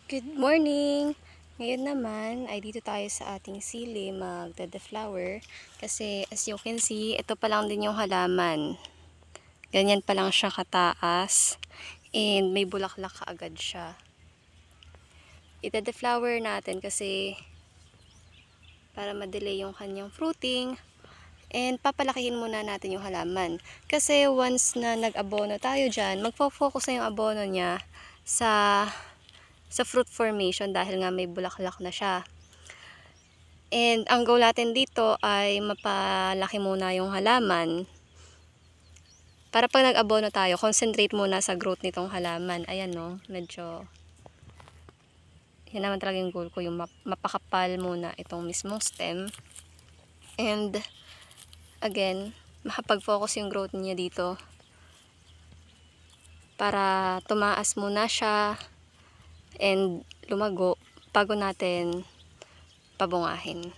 Good morning! Ngayon naman ay dito tayo sa ating sili mag-flower kasi as you can see, ito pa lang din yung halaman. Ganyan pa lang siya kataas and may bulaklak kaagad siya. Ita-flower natin kasi para ma-delay yung kanyang fruiting and papalakihin muna natin yung halaman. Kasi once na nag-abono tayo dyan, magfo-focus na yung abono niya sa fruit formation dahil nga may bulaklak na siya. And ang goal natin dito ay mapalaki muna yung halaman. Para pag nag-abono tayo, concentrate muna sa growth nitong halaman. Ayan no, medyo yan naman talaga yung goal ko, yung mapakapal muna itong mismong stem. And again, makapag-focus yung growth niya dito para tumaas muna siya and lumago bago natin pabungahin.